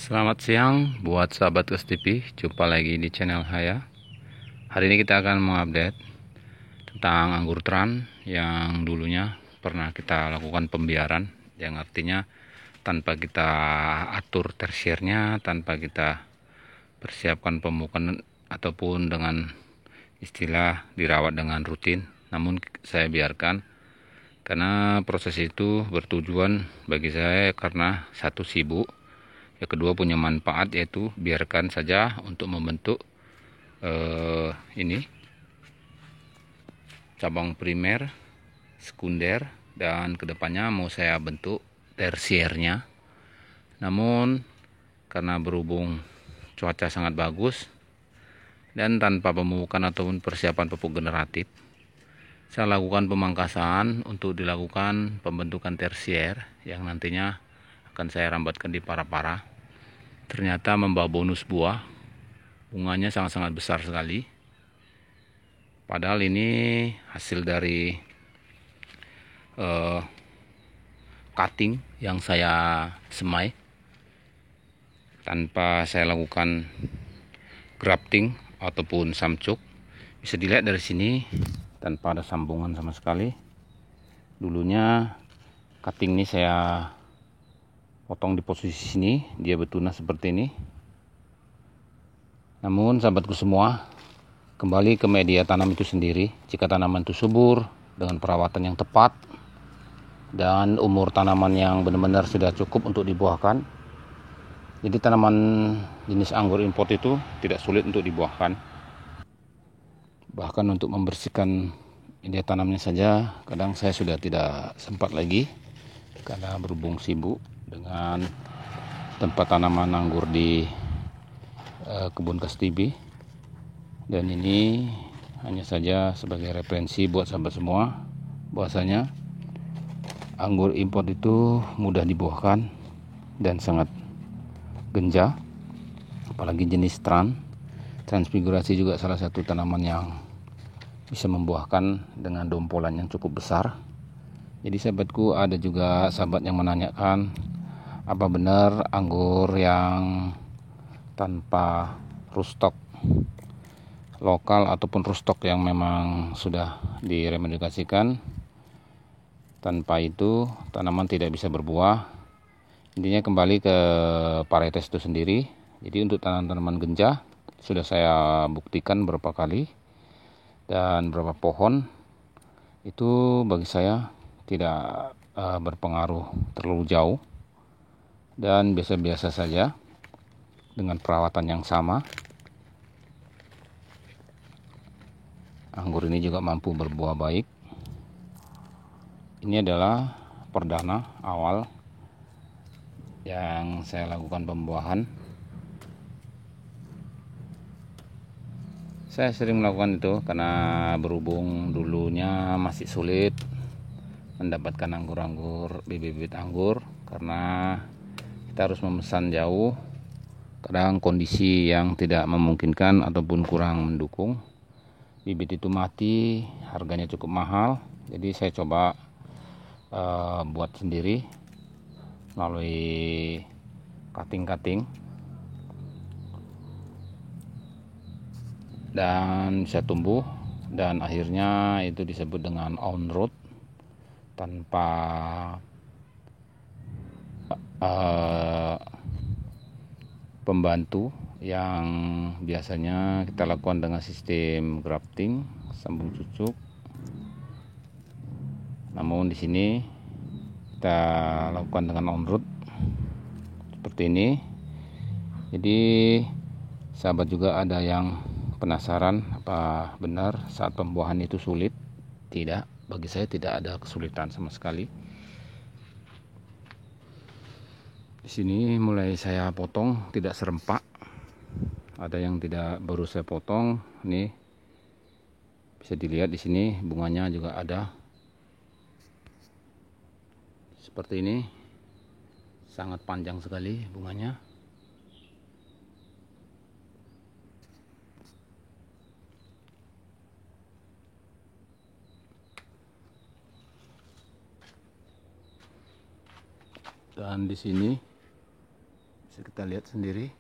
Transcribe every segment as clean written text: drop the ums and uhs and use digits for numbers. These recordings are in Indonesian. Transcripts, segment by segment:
Selamat siang buat sahabat STP, jumpa lagi di channel saya. Hari ini kita akan mengupdate tentang anggur tran yang dulunya pernah kita lakukan pembiaran, yang artinya tanpa kita atur tersiernya, tanpa kita persiapkan pemupukan ataupun dengan istilah dirawat dengan rutin. Namun saya biarkan karena proses itu bertujuan bagi saya karena satu, sibuk, yang kedua punya manfaat, yaitu biarkan saja untuk membentuk ini cabang primer, sekunder, dan kedepannya mau saya bentuk tersiernya. Namun karena berhubung cuaca sangat bagus dan tanpa pemupukan ataupun persiapan pupuk generatif, saya lakukan pemangkasan untuk dilakukan pembentukan tersier yang nantinya akan saya rambatkan di para-para. Ternyata membawa bonus buah, bunganya sangat-sangat besar sekali. Padahal ini hasil dari cutting yang saya semai tanpa saya lakukan grafting ataupun samcuk. Bisa dilihat dari sini tanpa ada sambungan sama sekali. Dulunya cutting ini saya potong di posisi sini, dia betunas seperti ini. Namun sahabatku semua, kembali ke media tanam itu sendiri. Jika tanaman itu subur dengan perawatan yang tepat dan umur tanaman yang benar-benar sudah cukup untuk dibuahkan, jadi tanaman jenis anggur import itu tidak sulit untuk dibuahkan. Bahkan untuk membersihkan media tanamnya saja kadang saya sudah tidak sempat lagi karena berhubung sibuk dengan tempat tanaman anggur di kebun Kastibi. Dan ini hanya saja sebagai referensi buat sahabat semua, bahwasanya anggur import itu mudah dibuahkan dan sangat genja, apalagi jenis transfigurasi juga salah satu tanaman yang bisa membuahkan dengan dompolan yang cukup besar. Jadi sahabatku, ada juga sahabat yang menanyakan, apa benar anggur yang tanpa rootstock lokal ataupun rootstock yang memang sudah diremediasikan, tanpa itu tanaman tidak bisa berbuah? Intinya kembali ke varietas itu sendiri. Jadi untuk tanaman genja sudah saya buktikan berapa kali, dan beberapa pohon itu bagi saya tidak berpengaruh terlalu jauh dan biasa-biasa saja dengan perawatan yang sama. Anggur ini juga mampu berbuah baik. Ini adalah perdana awal yang saya lakukan pembuahan. Saya sering melakukan itu karena berhubung dulunya masih sulit mendapatkan anggur-anggur, bibit-bibit anggur, karena kita harus memesan jauh. Kadang kondisi yang tidak memungkinkan ataupun kurang mendukung, bibit itu mati, harganya cukup mahal. Jadi saya coba buat sendiri melalui cutting dan bisa tumbuh, dan akhirnya itu disebut dengan on root tanpa pembantu yang biasanya kita lakukan dengan sistem grafting sambung cucuk. Namun di sini kita lakukan dengan on root seperti ini. Jadi sahabat juga ada yang penasaran apa benar saat pembuahan itu sulit? Tidak, bagi saya tidak ada kesulitan sama sekali. Di sini mulai saya potong tidak serempak. Ada yang tidak baru saya potong. Ini bisa dilihat di sini bunganya juga ada. Seperti ini. Sangat panjang sekali bunganya. Dan di sini Bisa kita lihat sendiri.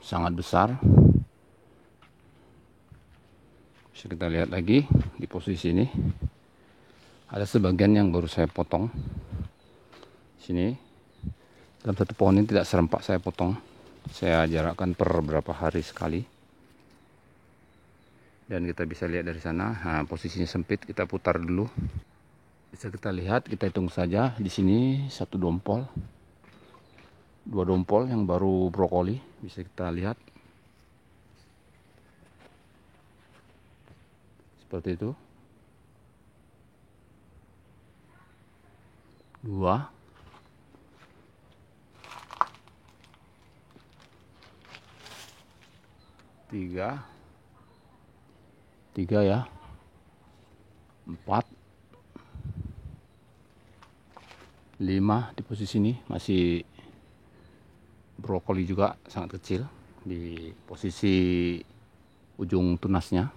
Sangat besar. Bisa kita lihat lagi di posisi ini. Ada sebagian yang baru saya potong. Sini. Dalam satu pohon ini tidak serempak saya potong. Saya jarakkan per berapa hari sekali. Dan kita bisa lihat dari sana. Nah, posisinya sempit, kita putar dulu. Bisa kita lihat, kita hitung saja. Di sini 1 dompol. 2 dompol yang baru brokoli. Bisa kita lihat. Seperti itu. 2. 3. 3 ya. 4. 5 di posisi ini masih brokoli juga sangat kecil di posisi ujung tunasnya.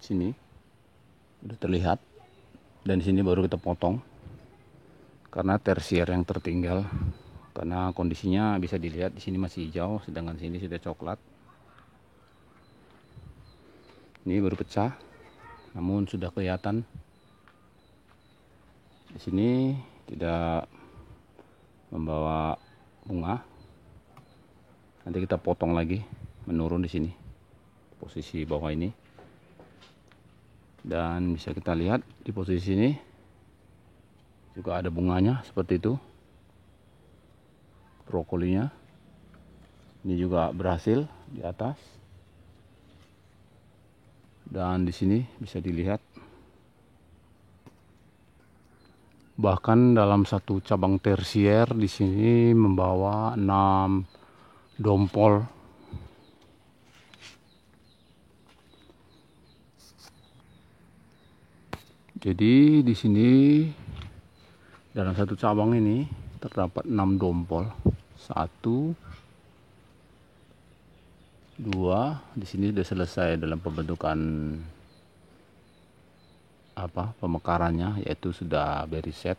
Sini udah terlihat, dan di sini baru kita potong karena tersier yang tertinggal, karena kondisinya bisa dilihat di sini masih hijau, sedangkan sini sudah coklat. Ini baru pecah, namun sudah kelihatan di sini tidak membawa bunga. Nanti kita potong lagi, menurun di sini posisi bawah ini, dan bisa kita lihat di posisi ini juga ada bunganya seperti itu. Brokolinya ini juga berhasil di atas, dan di sini bisa dilihat bahkan dalam satu cabang tersier di sini membawa 6 dompol. Jadi di sini dalam satu cabang ini terdapat 6 dompol. 1, 2, di sini sudah selesai dalam pembentukan pemekarannya, yaitu sudah berry set.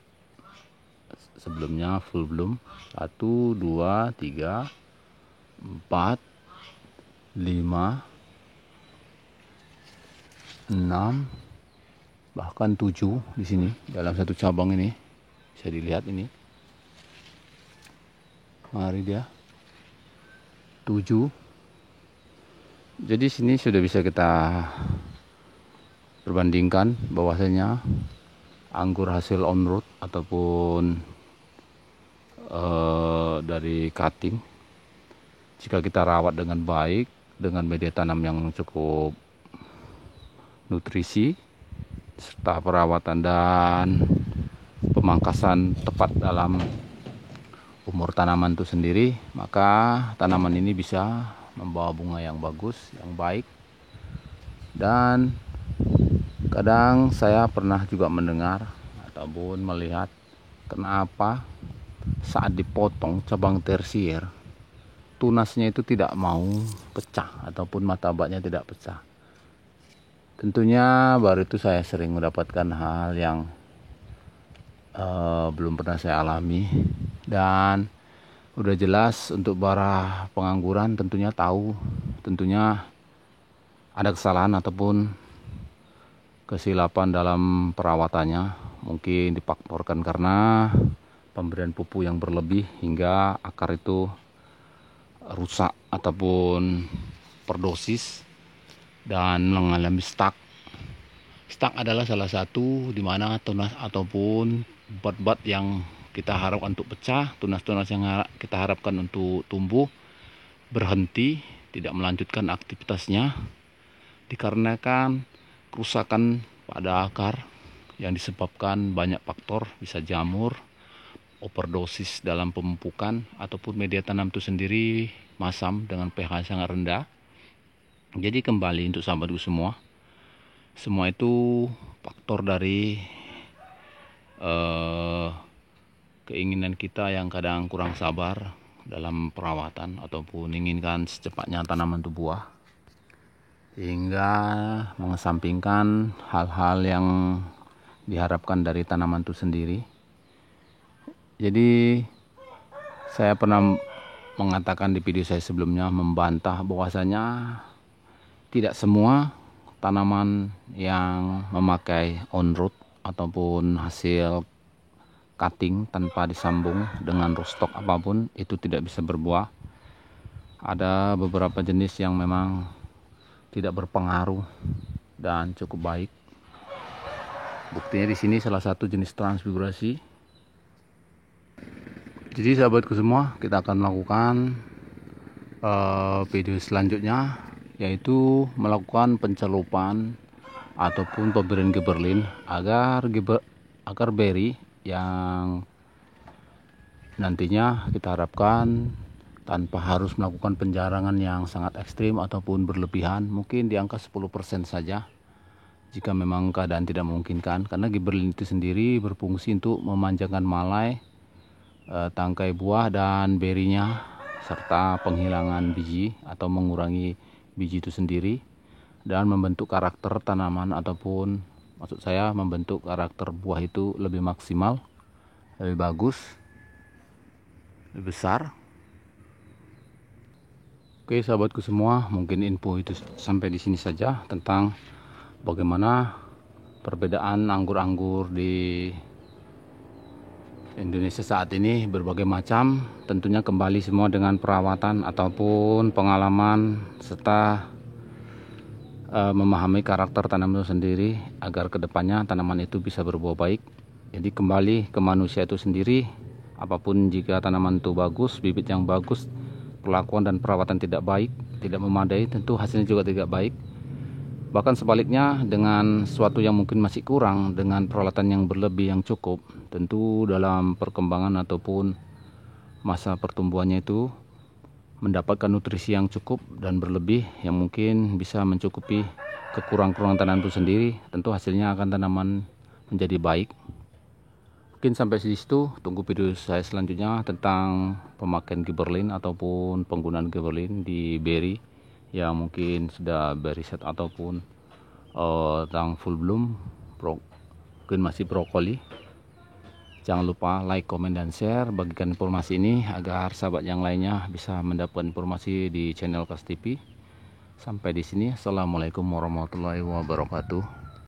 Sebelumnya full bloom. 1, 2, 3, 4, 5, 6, bahkan 7 di sini dalam satu cabang ini. Bisa dilihat ini. Mari dia 7. Jadi sini sudah bisa kita perbandingkan bahwasanya anggur hasil on root ataupun dari cutting, jika kita rawat dengan baik dengan media tanam yang cukup nutrisi serta perawatan dan pemangkasan tepat dalam umur tanaman itu sendiri, maka tanaman ini bisa membawa bunga yang bagus, yang baik. Dan kadang saya pernah juga mendengar ataupun melihat kenapa saat dipotong cabang tersier, tunasnya itu tidak mau pecah ataupun martabatnya tidak pecah. Tentunya baru itu saya sering mendapatkan hal yang belum pernah saya alami, dan udah jelas untuk para pengangguran tentunya tahu, tentunya ada kesalahan ataupun kesilapan dalam perawatannya. Mungkin difaktorkan karena pemberian pupuk yang berlebih hingga akar itu rusak ataupun perdosis dan mengalami stuck. Stuck adalah salah satu di mana tunas ataupun bat-bat yang kita harapkan untuk pecah, tunas-tunas yang kita harapkan untuk tumbuh berhenti, tidak melanjutkan aktivitasnya dikarenakan kerusakan pada akar yang disebabkan banyak faktor, bisa jamur, overdosis dalam pemupukan, ataupun media tanam itu sendiri masam dengan pH sangat rendah. Jadi kembali untuk sahabatku semua itu faktor dari keinginan kita yang kadang kurang sabar dalam perawatan ataupun inginkan secepatnya tanaman itu buah. sehingga mengesampingkan hal-hal yang diharapkan dari tanaman itu sendiri. Jadi saya pernah mengatakan di video saya sebelumnya, membantah bahwasanya tidak semua tanaman yang memakai on root ataupun hasil cutting tanpa disambung dengan rootstock apapun itu tidak bisa berbuah. Ada beberapa jenis yang memang tidak berpengaruh dan cukup baik. Buktinya di sini salah satu jenis transfibrasi. Jadi sahabatku semua, kita akan melakukan video selanjutnya, yaitu melakukan pencelupan ataupun pemberian gibberellin agar berry yang nantinya kita harapkan tanpa harus melakukan penjarangan yang sangat ekstrim ataupun berlebihan, mungkin di angka 10% saja jika memang keadaan tidak memungkinkan, karena gibberellin itu sendiri berfungsi untuk memanjangkan malai, tangkai buah dan berinya, serta penghilangan biji atau mengurangi biji itu sendiri, dan membentuk karakter tanaman ataupun maksud saya membentuk karakter buah itu lebih maksimal, lebih bagus, lebih besar. Oke sahabatku semua, mungkin info itu sampai di sini saja tentang bagaimana perbedaan anggur-anggur di Indonesia saat ini, berbagai macam. Tentunya kembali semua dengan perawatan ataupun pengalaman serta memahami karakter tanaman itu sendiri agar kedepannya tanaman itu bisa berbuah baik. Jadi kembali ke manusia itu sendiri, apapun jika tanaman itu bagus, bibit yang bagus, perlakuan dan perawatan tidak baik, tidak memadai, tentu hasilnya juga tidak baik. Bahkan sebaliknya, dengan sesuatu yang mungkin masih kurang, dengan peralatan yang berlebih yang cukup, tentu dalam perkembangan ataupun masa pertumbuhannya itu mendapatkan nutrisi yang cukup dan berlebih yang mungkin bisa mencukupi kekurangan tanaman itu sendiri, tentu hasilnya akan tanaman menjadi baik. Mungkin sampai di situ, tunggu video saya selanjutnya tentang pemakaian gibberellin ataupun penggunaan gibberellin di berry yang mungkin sudah berry set ataupun tentang full bloom, mungkin masih brokoli. Jangan lupa like, komen, dan share, bagikan informasi ini agar sahabat yang lainnya bisa mendapat informasi di channel Kas TV. Sampai di sini, assalamualaikum warahmatullahi wabarakatuh.